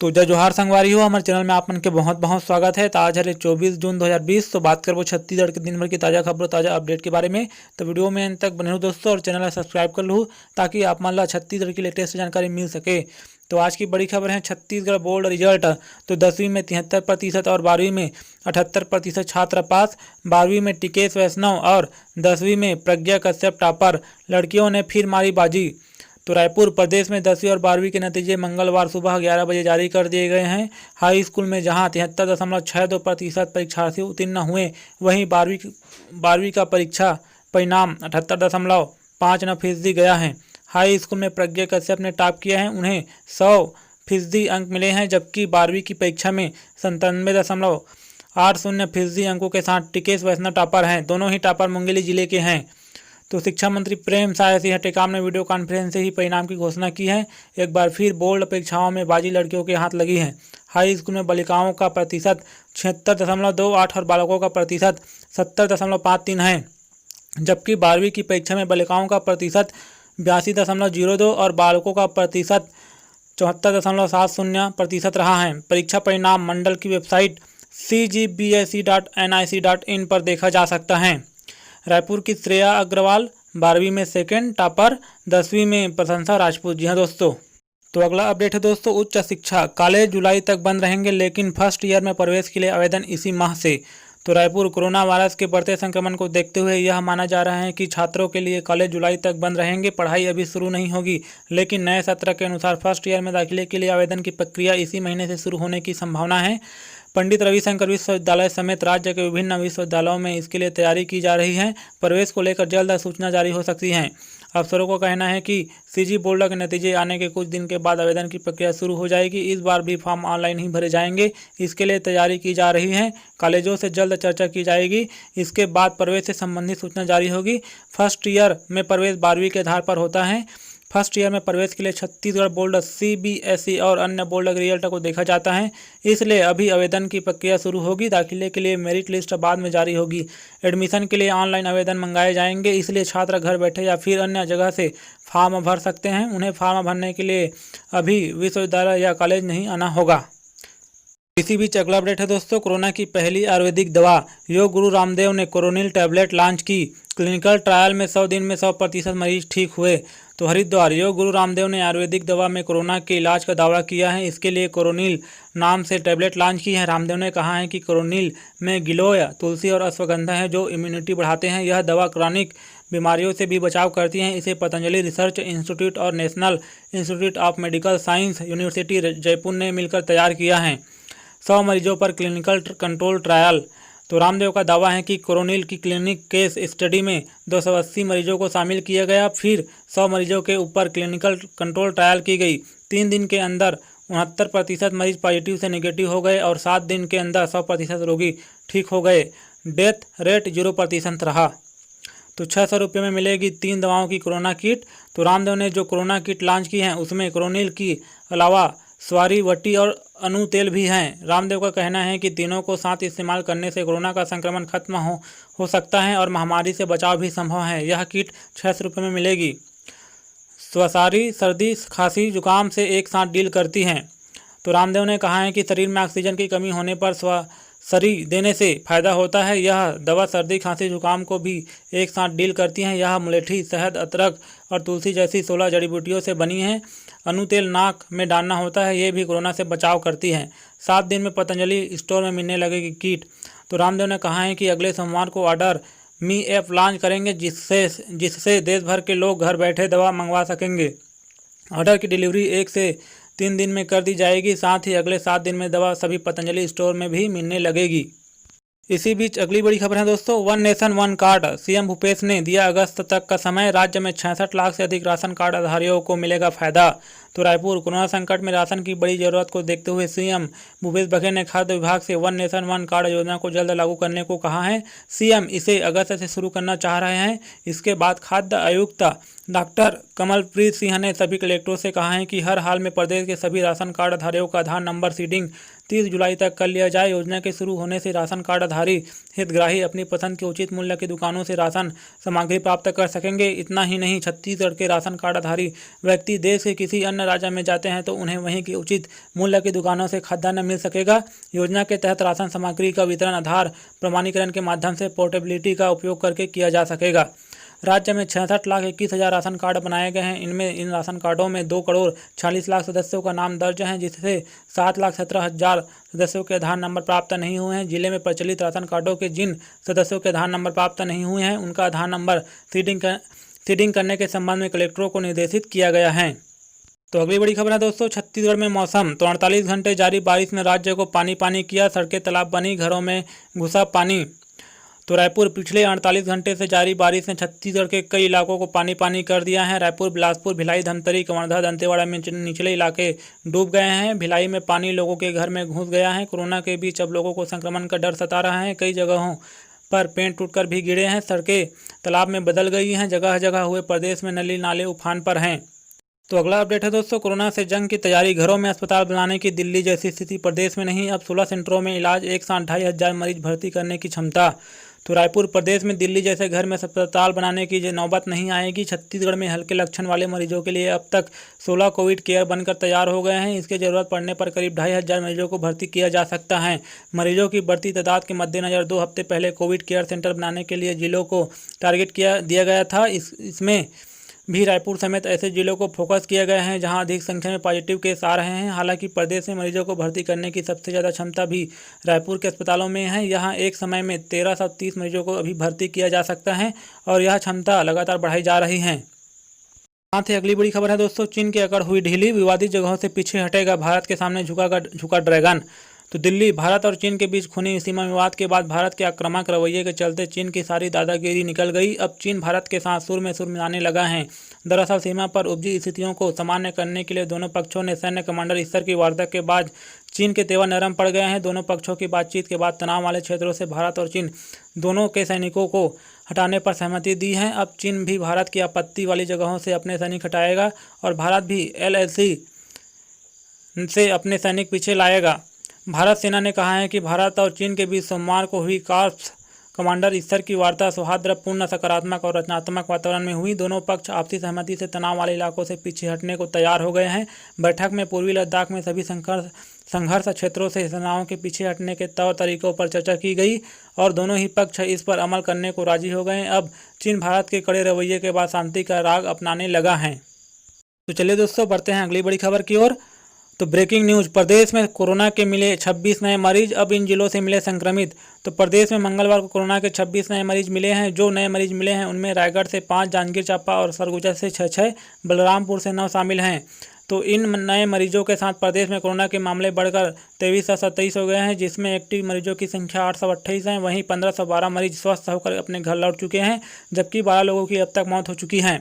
तो जय जोहार संगवारी हो, हमारे चैनल में आप मन के बहुत बहुत स्वागत है। तो आज है 24 जून 2020। तो बात करबो छत्तीसगढ़ के दिन भर की ताज़ा खबरों ताज़ा अपडेट के बारे में। तो वीडियो में अंत तक बने रहो दोस्तों और चैनल सब्सक्राइब कर लो ताकि आप मन ला छत्तीसगढ़ की लेटेस्ट जानकारी मिल सके। तो आज की बड़ी खबर है छत्तीसगढ़ बोर्ड रिजल्ट। तो 10वीं में 73% और 12वीं में 78% छात्र पास। 12वीं में टिकेश वैष्णव और 10वीं में प्रज्ञा कश्यप टॉपर। लड़कियों ने फिर मारी बाजी। तो रायपुर प्रदेश में 10वीं और 12वीं के नतीजे मंगलवार सुबह 11 बजे जारी कर दिए गए हैं। हाई स्कूल में जहां 73.62% परीक्षार्थी उत्तीर्ण हुए, वहीं 12वीं का परीक्षा परिणाम 78.59% गया है। हाई स्कूल में प्रज्ञा कश्यप ने टॉप किया है, उन्हें 100% अंक मिले हैं, जबकि 12वीं की परीक्षा में 97.80% अंकों के साथ टिकेश वैष्णव टॉपर हैं। दोनों ही टॉपर मुंगेली जिले के हैं। तो शिक्षा मंत्री प्रेमसाय सिंह टेकाम ने वीडियो कॉन्फ्रेंस से ही परिणाम की घोषणा की है। एक बार फिर बोर्ड परीक्षाओं में बाजी लड़कियों के हाथ लगी है। हाई स्कूल में बालिकाओं का प्रतिशत 76.28 और बालकों का प्रतिशत 70.53 है, जबकि 12वीं की परीक्षा में बालिकाओं का प्रतिशत 82.02 और बालकों का प्रतिशत 74.70% रहा है। परीक्षा परिणाम मंडल की वेबसाइट cgbse.nic.in पर देखा जा सकता है। रायपुर की श्रेया अग्रवाल 12वीं में सेकेंड टॉपर, 10वीं में प्रशंसा राजपूत। जी हाँ दोस्तों, तो अगला अपडेट है दोस्तों उच्च शिक्षा। कॉलेज जुलाई तक बंद रहेंगे, लेकिन फर्स्ट ईयर में प्रवेश के लिए आवेदन इसी माह से। तो रायपुर कोरोना वायरस के बढ़ते संक्रमण को देखते हुए यह माना जा रहा है कि छात्रों के लिए कॉलेज जुलाई तक बंद रहेंगे। पढ़ाई अभी शुरू नहीं होगी, लेकिन नए सत्र के अनुसार फर्स्ट ईयर में दाखिले के लिए आवेदन की प्रक्रिया इसी महीने से शुरू होने की संभावना है। पंडित रविशंकर विश्वविद्यालय समेत राज्य के विभिन्न विश्वविद्यालयों में इसके लिए तैयारी की जा रही है। प्रवेश को लेकर जल्द सूचना जारी हो सकती है। अफसरों का कहना है कि सीजी बोर्ड के नतीजे आने के कुछ दिन के बाद आवेदन की प्रक्रिया शुरू हो जाएगी। इस बार भी फॉर्म ऑनलाइन ही भरे जाएंगे, इसके लिए तैयारी की जा रही है। कॉलेजों से जल्द चर्चा की जाएगी, इसके बाद प्रवेश से संबंधित सूचना जारी होगी। फर्स्ट ईयर में प्रवेश 12वीं के आधार पर होता है। फर्स्ट ईयर में प्रवेश के लिए छत्तीसगढ़ बोर्ड, CBSE और अन्य बोर्ड के रिजल्ट को देखा जाता है, इसलिए अभी आवेदन की प्रक्रिया शुरू होगी। दाखिले के लिए मेरिट लिस्ट बाद में जारी होगी। एडमिशन के लिए ऑनलाइन आवेदन मंगाए जाएंगे, इसलिए छात्र घर बैठे या फिर अन्य जगह से फॉर्म भर सकते हैं। उन्हें फॉर्म भरने के लिए अभी विश्वविद्यालय या कॉलेज नहीं आना होगा। इसी बीच अगला अपडेट है दोस्तों कोरोना की पहली आयुर्वेदिक दवा। योग गुरु रामदेव ने कोरोनिल टैबलेट लॉन्च की। क्लिनिकल ट्रायल में 100 दिन में 100% मरीज ठीक हुए। तो हरिद्वार योग गुरु रामदेव ने आयुर्वेदिक दवा में कोरोना के इलाज का दावा किया है। इसके लिए कोरोनिल नाम से टैबलेट लॉन्च की है। रामदेव ने कहा है कि कोरोनिल में गिलोय, तुलसी और अश्वगंधा है, जो इम्यूनिटी बढ़ाते हैं। यह दवा क्रॉनिक बीमारियों से भी बचाव करती हैं। इसे पतंजलि रिसर्च इंस्टीट्यूट और national institute of medical science, university Jaipur ने मिलकर तैयार किया है। 100 मरीजों पर क्लिनिकल कंट्रोल ट्रायल। तो रामदेव का दावा है कि कोरोनिल की क्लिनिक केस स्टडी में 280 मरीजों को शामिल किया गया, फिर 100 मरीजों के ऊपर क्लिनिकल कंट्रोल ट्रायल की गई। 3 दिन के अंदर 69% मरीज पॉजिटिव से नेगेटिव हो गए और 7 दिन के अंदर 100% रोगी ठीक हो गए। डेथ रेट 0% रहा। तो 600 रुपये में मिलेगी 3 दवाओं की कोरोना किट। तो रामदेव ने जो कोरोना किट लॉन्च की है उसमें कोरोनिल की अलावा स्वारी, वटी और अनु तेल भी हैं। रामदेव का कहना है कि तीनों को साथ इस्तेमाल करने से कोरोना का संक्रमण खत्म हो सकता है और महामारी से बचाव भी संभव है। यह किट 600 रुपये में मिलेगी। स्वसारी सर्दी, खांसी, जुकाम से एक साथ डील करती हैं। तो रामदेव ने कहा है कि शरीर में ऑक्सीजन की कमी होने पर स्वसारी देने से फायदा होता है। यह दवा सर्दी, खांसी, जुकाम को भी एक साथ डील करती हैं। यह मुलेठी, शहद, अदरक और तुलसी जैसी 16 जड़ी बूटियों से बनी है। अनु तेल नाक में डालना होता है, ये भी कोरोना से बचाव करती है। 7 दिन में पतंजलि स्टोर में मिलने लगेगी किट। तो रामदेव ने कहा है कि अगले सोमवार को ऑर्डर मी ऐप लॉन्च करेंगे, जिससे देश भर के लोग घर बैठे दवा मंगवा सकेंगे। ऑर्डर की डिलीवरी 1 से 3 दिन में कर दी जाएगी। साथ ही अगले 7 दिन में दवा सभी पतंजलि स्टोर में भी मिलने लगेगी। इसी बीच अगली बड़ी खबर है दोस्तों one nation one card. CM Bhupesh ने दिया अगस्त तक का समय। राज्य में 66 लाख से अधिक राशन कार्ड धारियों को मिलेगा फायदा। तो रायपुर कोरोना संकट में राशन की बड़ी जरूरत को देखते हुए सीएम भूपेश बघेल ने खाद्य विभाग से वन नेशन वन कार्ड योजना को जल्द लागू करने को कहा है। सीएम इसे अगस्त से शुरू करना चाह रहे हैं। इसके बाद खाद्य आयुक्त डॉक्टर कमलप्रीत सिंह ने सभी कलेक्टरों से कहा है कि हर हाल में प्रदेश के सभी राशन कार्ड धारियों का आधार नंबर सीडिंग 30 जुलाई तक कर लिया जाए। योजना के शुरू होने से राशन कार्ड धारी हितग्राही अपनी पसंद के उचित मूल्य की दुकानों से राशन सामग्री प्राप्त कर सकेंगे। इतना ही नहीं, छत्तीसगढ़ के राशन कार्ड धारी व्यक्ति देश के किसी अन्य अन्य राज्य में जाते हैं तो उन्हें वहीं की उचित मूल्य की दुकानों से खाद्यान्न मिल सकेगा। योजना के तहत राशन सामग्री का वितरण आधार प्रमाणीकरण के माध्यम से पोर्टेबिलिटी का उपयोग करके किया जा सकेगा। राज्य में 66,21,000 राशन कार्ड बनाए गए हैं। इनमें इन राशन कार्डों में 2,46,00,000 सदस्यों का नाम दर्ज है, जिससे 7,17,000 सदस्यों के आधार नंबर प्राप्त नहीं हुए हैं। जिले में प्रचलित राशन कार्डों के जिन सदस्यों के आधार नंबर प्राप्त नहीं हुए हैं उनका आधार नंबर सीडिंग करने के संबंध में कलेक्टरों को निर्देशित किया गया है। तो अगली बड़ी खबर है दोस्तों, छत्तीसगढ़ में मौसम। तो 48 घंटे जारी बारिश ने राज्य को पानी पानी किया, सड़कें तालाब बनी, घरों में घुसा पानी। तो रायपुर पिछले 48 घंटे से जारी बारिश ने छत्तीसगढ़ के कई इलाकों को पानी पानी कर दिया है। रायपुर, बिलासपुर, भिलाई, धमतरी, कवर्धा, दंतेवाड़ा में निचले इलाके डूब गए हैं। भिलाई में पानी लोगों के घर में घुस गया है। कोरोना के बीच अब लोगों को संक्रमण का डर सता रहा है। कई जगहों पर पेड़ टूटकर भी गिरे हैं, सड़कें तालाब में बदल गई हैं। जगह जगह हुए प्रदेश में नली नाले उफान पर हैं। तो अगला अपडेट है दोस्तों, कोरोना से जंग की तैयारी, घरों में अस्पताल बनाने की दिल्ली जैसी स्थिति प्रदेश में नहीं। अब 16 सेंटरों में इलाज, एक साथ 2,500 मरीज भर्ती करने की क्षमता। तो रायपुर प्रदेश में दिल्ली जैसे घर में अस्पताल बनाने की नौबत नहीं आएगी। छत्तीसगढ़ में हल्के लक्षण वाले मरीजों के लिए अब तक 16 कोविड केयर बनकर तैयार हो गए हैं। इसके जरूरत पड़ने पर करीब 2,500 मरीजों को भर्ती किया जा सकता है। मरीजों की बढ़ती तादाद के मद्देनजर 2 हफ्ते पहले कोविड केयर सेंटर बनाने के लिए जिलों को टारगेट दिया गया था। इसमें भी रायपुर समेत ऐसे जिलों को फोकस किया गया है जहां अधिक संख्या में पॉजिटिव केस आ रहे हैं। हालांकि प्रदेश में मरीजों को भर्ती करने की सबसे ज़्यादा क्षमता भी रायपुर के अस्पतालों में है। यहां एक समय में 1,330 मरीजों को अभी भर्ती किया जा सकता है और यह क्षमता लगातार बढ़ाई जा रही है। साथ ही अगली बड़ी खबर है दोस्तों, चीन की अकड़ हुई ढीली, विवादित जगहों से पीछे हटेगा, भारत के सामने झुका ड्रैगन। तो दिल्ली, भारत और चीन के बीच खूनी सीमा विवाद के बाद भारत के आक्रामक रवैये के चलते चीन की सारी दादागिरी निकल गई। अब चीन भारत के साथ सुर में सुर मिलाने लगा है। दरअसल सीमा पर उपजी स्थितियों को सामान्य करने के लिए दोनों पक्षों ने सैन्य कमांडर स्तर की वार्ता के बाद चीन के तेवर नरम पड़ गए हैं। दोनों पक्षों की बातचीत के बाद तनाव वाले क्षेत्रों से भारत और चीन दोनों के सैनिकों को हटाने पर सहमति दी है। अब चीन भी भारत की आपत्ति वाली जगहों से अपने सैनिक हटाएगा और भारत भी LAC से अपने सैनिक पीछे लाएगा। भारत सेना ने कहा है कि भारत और चीन के बीच सोमवार को हुई कॉर्प्स कमांडर स्तर की वार्ता सौहार्दपूर्ण, सकारात्मक और रचनात्मक वातावरण में हुई। दोनों पक्ष आपसी सहमति से तनाव वाले इलाकों से पीछे हटने को तैयार हो गए हैं। बैठक में पूर्वी लद्दाख में सभी संघर्ष क्षेत्रों से सेनाओं के पीछे हटने के तौर तरीकों पर चर्चा की गई और दोनों ही पक्ष इस पर अमल करने को राजी हो गए। अब चीन भारत के कड़े रवैये के बाद शांति का राग अपनाने लगा है। तो चलिए दोस्तों, बढ़ते हैं अगली बड़ी खबर की ओर। तो ब्रेकिंग न्यूज, प्रदेश में कोरोना के मिले 26 नए मरीज, अब इन जिलों से मिले संक्रमित। तो प्रदेश में मंगलवार को कोरोना के 26 नए मरीज मिले हैं। जो नए मरीज मिले हैं उनमें रायगढ़ से 5, जांजगीर चांपा और सरगुजा से 6, बलरामपुर से 9 शामिल हैं। तो इन नए मरीजों के साथ प्रदेश में कोरोना के मामले बढ़कर 2327 हो गए हैं, जिसमें एक्टिव मरीजों की संख्या 828 है। वहीं 1512 मरीज स्वस्थ होकर अपने घर लौट चुके हैं, जबकि 12 लोगों की अब तक मौत हो चुकी है।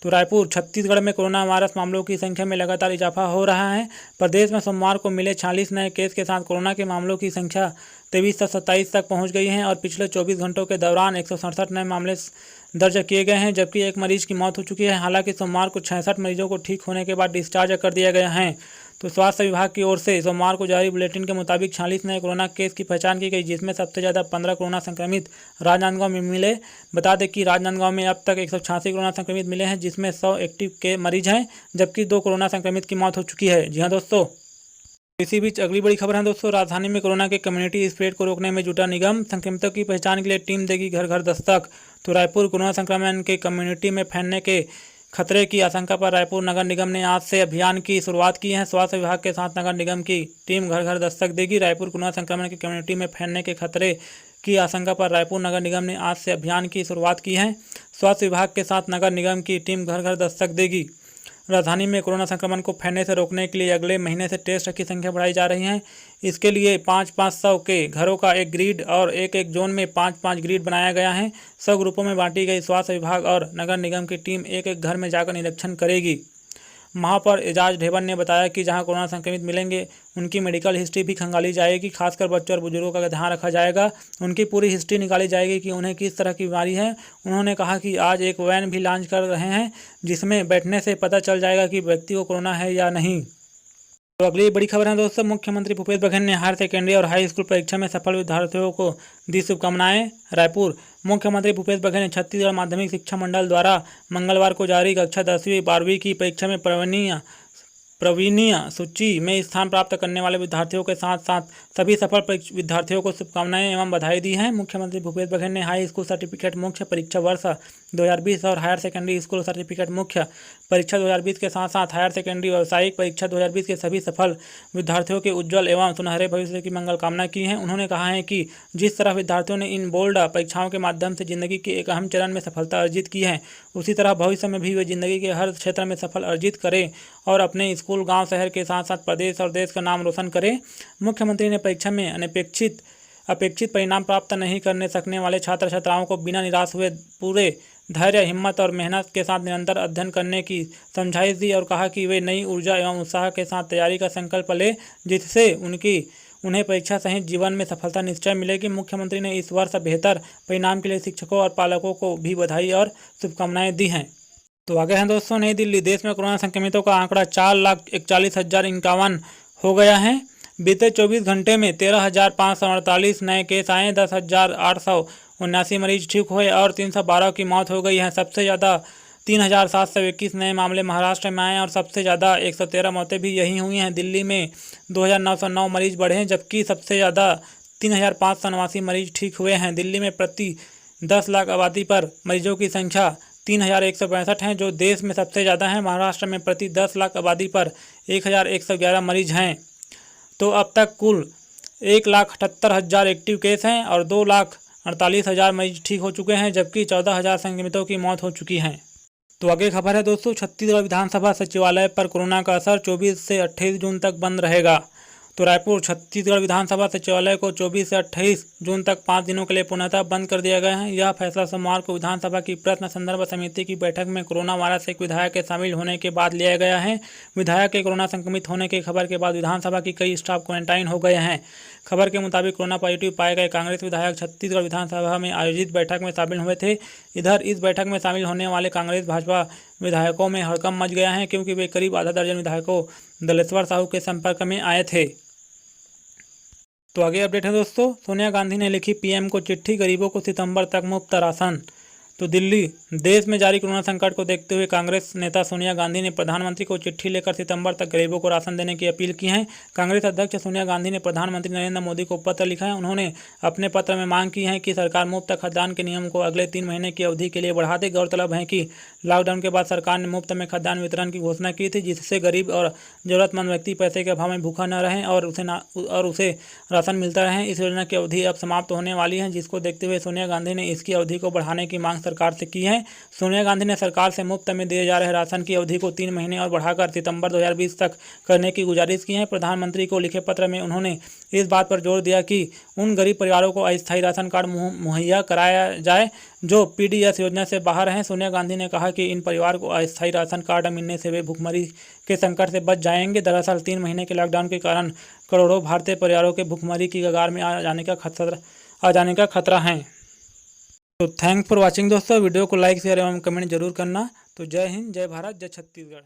तो रायपुर, छत्तीसगढ़ में कोरोना वायरस मामलों की संख्या में लगातार इजाफा हो रहा है। प्रदेश में सोमवार को मिले 46 नए केस के साथ कोरोना के मामलों की संख्या 2327 तक पहुंच गई है और पिछले 24 घंटों के दौरान 167 नए मामले दर्ज किए गए हैं, जबकि एक मरीज की मौत हो चुकी है। हालांकि सोमवार को 66 मरीजों को ठीक होने के बाद डिस्चार्ज कर दिया गया है। तो स्वास्थ्य विभाग की ओर से सोमवार को जारी बुलेटिन के मुताबिक 46 नए कोरोना केस की पहचान की गई, जिसमें सबसे ज़्यादा 15 कोरोना संक्रमित राजनांदगांव में मिले। बता दें कि राजनांदगांव में अब तक 186 कोरोना संक्रमित मिले हैं, जिसमें 100 एक्टिव के मरीज हैं, जबकि 2 कोरोना संक्रमित की मौत हो चुकी है। जी हाँ दोस्तों, इसी बीच अगली बड़ी खबर है दोस्तों, राजधानी में कोरोना के कम्युनिटी स्प्रेड को रोकने में जुटा निगम, संक्रमितों की पहचान के लिए टीम देगी घर घर दस्तक। तो रायपुर, कोरोना संक्रमण के कम्युनिटी में फैलने के खतरे की आशंका पर रायपुर नगर निगम ने आज से अभियान की शुरुआत की है। स्वास्थ्य विभाग के साथ नगर निगम की टीम घर घर दस्तक देगी। रायपुर कोरोना संक्रमण के कम्युनिटी में फैलने के खतरे की आशंका पर रायपुर नगर निगम ने आज से अभियान की शुरुआत की है। स्वास्थ्य विभाग के साथ नगर निगम की टीम घर घर दस्तक देगी। राजधानी में कोरोना संक्रमण को फैलने से रोकने के लिए अगले महीने से टेस्ट की संख्या बढ़ाई जा रही है। इसके लिए 500 के घरों का एक ग्रिड और एक जोन में 5 ग्रिड बनाया गया है। 100 ग्रुपों में बांटी गई स्वास्थ्य विभाग और नगर निगम की टीम एक घर में जाकर निरीक्षण करेगी। महापौर एजाज ढेबर ने बताया कि जहां कोरोना संक्रमित मिलेंगे उनकी मेडिकल हिस्ट्री भी खंगाली जाएगी। खासकर बच्चों और बुजुर्गों का ध्यान रखा जाएगा। उनकी पूरी हिस्ट्री निकाली जाएगी कि उन्हें किस तरह की बीमारी है। उन्होंने कहा कि आज एक वैन भी लॉन्च कर रहे हैं, जिसमें बैठने से पता चल जाएगा कि व्यक्ति को कोरोना है या नहीं। तो अगली बड़ी खबर है दोस्तों, मुख्यमंत्री भूपेश बघेल ने हायर सेकेंडरी और हाई स्कूल परीक्षा में सफल विद्यार्थियों को दी शुभकामनाएं। रायपुर, मुख्यमंत्री भूपेश बघेल ने छत्तीसगढ़ माध्यमिक शिक्षा मंडल द्वारा मंगलवार को जारी कक्षा 10वीं 12वीं की परीक्षा में प्रवीणीय सूची में स्थान प्राप्त करने वाले विद्यार्थियों के साथ साथ सभी सफल विद्यार्थियों को शुभकामनाएं एवं बधाई दी हैं। मुख्यमंत्री भूपेश बघेल ने हाई स्कूल सर्टिफिकेट मुख्य परीक्षा वर्ष 2020 और हायर सेकेंडरी स्कूल सर्टिफिकेट मुख्य परीक्षा 2020 के साथ साथ हायर सेकेंडरी व्यावसायिक परीक्षा 2020 के सभी सफल विद्यार्थियों के उज्जवल एवं सुनहरे भविष्य की मंगल कामना की है। उन्होंने कहा है कि जिस तरह विद्यार्थियों ने इन बोर्ड परीक्षाओं के माध्यम से जिंदगी के एक अहम चरण में सफलता अर्जित की है, उसी तरह भविष्य में भी वे जिंदगी के हर क्षेत्र में सफल अर्जित करें और अपने स्कूल, गांव, शहर के साथ साथ प्रदेश और देश का नाम रोशन करें। मुख्यमंत्री ने परीक्षा में अपेक्षित परिणाम प्राप्त नहीं करने सकने वाले छात्र छात्राओं को बिना निराश हुए पूरे धैर्य, हिम्मत और मेहनत के साथ निरंतर अध्ययन करने की समझाइश दी और कहा कि वे नई ऊर्जा एवं उत्साह के साथ तैयारी का संकल्प लें, जिससे उन्हें परीक्षा सहित जीवन में सफलता निश्चय मिलेगी। मुख्यमंत्री ने इस वर्ष बेहतर परिणाम के लिए शिक्षकों और पालकों को भी बधाई और शुभकामनाएं दी हैं। तो आगे हैं दोस्तों, नई दिल्ली। देश में कोरोना संक्रमितों का आंकड़ा 4,41,051 हो गया है। बीते 24 घंटे में 13,548 नए केस आए, 10,879 मरीज ठीक हुए और 312 की मौत हो गई है। सबसे ज़्यादा 3,721 नए मामले महाराष्ट्र में आए और सबसे ज़्यादा 113 मौतें भी यहीं हुई हैं। दिल्ली में 2,909 मरीज बढ़े हैं, जबकि सबसे ज़्यादा 3,589 मरीज ठीक हुए हैं। दिल्ली में प्रति 10 लाख आबादी पर मरीजों की संख्या 3,162 हैं, जो देश में सबसे ज़्यादा हैं। महाराष्ट्र में प्रति 10 लाख आबादी पर 1,111 मरीज हैं। तो अब तक कुल 1,78,000 एक्टिव केस हैं और 2,48,000 मरीज ठीक हो चुके हैं, जबकि 14,000 संक्रमितों की मौत हो चुकी है। तो आगे खबर है दोस्तों, छत्तीसगढ़ विधानसभा सचिवालय पर कोरोना का असर 24 से 28 जून तक बंद रहेगा। तो रायपुर छत्तीसगढ़ विधानसभा सचिवालय को 24 से 28 जून तक 5 दिनों के लिए पूर्णतः बंद कर दिया गया है। यह फैसला सोमवार को विधानसभा की प्रश्न संदर्भ समिति की बैठक में कोरोना वायरस से एक विधायक के शामिल होने के बाद लिया गया है। विधायक के कोरोना संक्रमित होने की खबर के बाद विधानसभा की कई स्टाफ क्वारंटाइन हो गए हैं। खबर के मुताबिक कोरोना पॉजिटिव पाए गए कांग्रेस विधायक छत्तीसगढ़ विधानसभा में आयोजित बैठक में शामिल हुए थे। इधर इस बैठक में शामिल होने वाले कांग्रेस भाजपा विधायकों में हड़कंप मच गया है, क्योंकि वे करीब आधा दर्जन विधायकों दलेश्वर साहू के संपर्क में आए थे। तो आगे अपडेट है दोस्तों, सोनिया गांधी ने लिखी पीएम को चिट्ठी, गरीबों को सितंबर तक मुफ्त राशन। तो दिल्ली। देश में जारी कोरोना संकट को देखते हुए कांग्रेस नेता सोनिया गांधी ने प्रधानमंत्री को चिट्ठी लेकर सितंबर तक गरीबों को राशन देने की अपील की है। कांग्रेस अध्यक्ष सोनिया गांधी ने प्रधानमंत्री नरेंद्र मोदी को पत्र लिखा है। उन्होंने अपने पत्र में मांग की है कि सरकार मुफ्त खाद्यान्न के नियम को अगले 3 महीने की अवधि के लिए बढ़ा दे। गौरतलब है कि लॉकडाउन के बाद सरकार ने मुफ्त में खाद्यान्न वितरण की घोषणा की थी, जिससे गरीब और जरूरतमंद व्यक्ति पैसे के अभाव में भूखा न रहें और उसे राशन मिलता रहे। इस योजना की अवधि अब समाप्त होने वाली है, जिसको देखते हुए सोनिया गांधी ने इसकी अवधि को बढ़ाने की मांग सरकार से की है। सोनिया गांधी ने सरकार से मुफ्त में दिए जा रहे राशन की अवधि को 3 महीने और बढ़ाकर सितंबर 2020 तक करने की गुजारिश की है। प्रधानमंत्री को लिखे पत्र में उन्होंने इस बात पर जोर दिया कि उन गरीब परिवारों को अस्थायी राशन कार्ड मुहैया कराया जाए जो पीडीएस योजना से बाहर हैं। सोनिया गांधी ने कहा कि इन परिवार को अस्थायी राशन कार्ड मिलने से वे भुखमरी के संकट से बच जाएंगे। दरअसल 3 महीने के लॉकडाउन के कारण करोड़ों भारतीय परिवारों के भुखमरी की कगार में आ जाने का खतरा है। तो थैंक्स फॉर वॉचिंग दोस्तों। वीडियो को लाइक, शेयर एवं कमेंट जरूर करना। तो जय हिंद, जय भारत, जय छत्तीसगढ़।